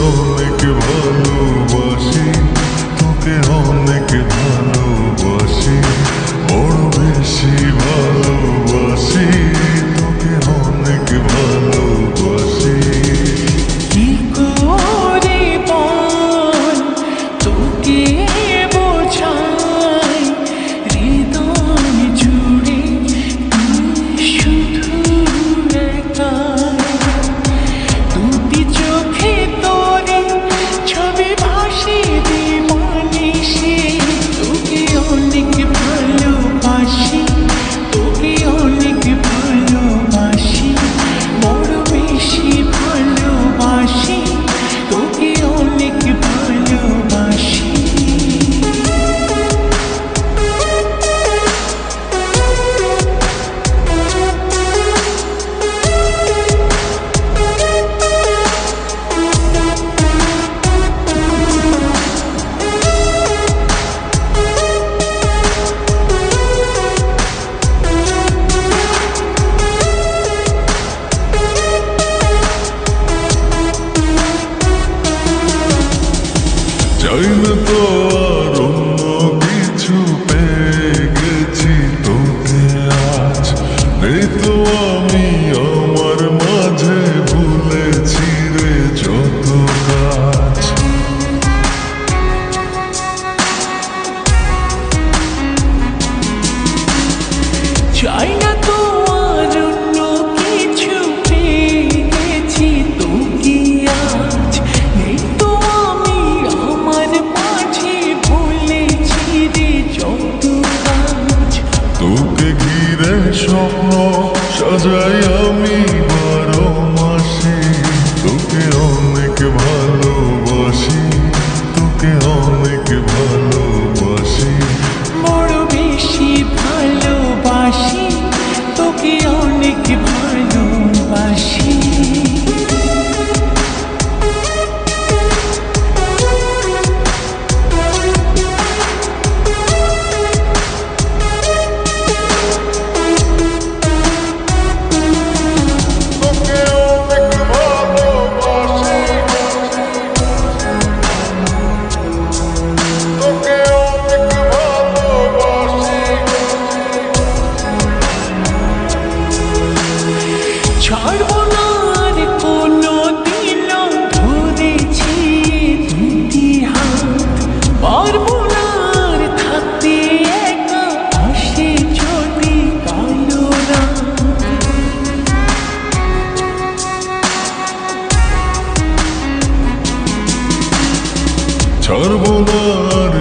অনেক ভালোবাসি, তোকে অনেক ভালোবাসি, বড় বেশি ভালোবাসি, তোকে অনেক ভালোবাসি। কি করে বল তোকে বোঝাই, হৃদয় জুড়ে তুই শুধু একাই। দুটি চোখে তোরে ছবি ভাসে দিবানিশি, তোকে অনেক ভালোবাসি, তোকে অনেক ভালোবাসি, বড় বেশি ভালোবাসি, তোকে অনেক ভালোবাসি। চাই না তো আর অন্য কিছু, পেয়ে গেছি তোকে আজ। নেই তো আমি আমার মাঝে, ভুলেছি রে যত কাজ। চাই না তো আর অন্য কিছু, পেয়ে গেছি তোকে আজ। নেই তো আমি আমার মাঝে, ভুলেছি রে যত কাজ। তোকে ঘিরে স্বপ্ন সাজাই আমি 12 মাসে, তোকে অনেক ভালোবাসি, তোকে অনেক ভালোবাসি, বড় বেশি ভালোবাসি, তোকে অনেক ভালোবাসি। তোকে অনেক ভালোবাসি, তোকে অনেক ভালোবাসি। ছাড়বো না আর কোনো দিনও, ধরেছি দুটি হাত। পারবো না আর থাকতে একা, আসে যদি কালো রাত। ছাড়বো না আর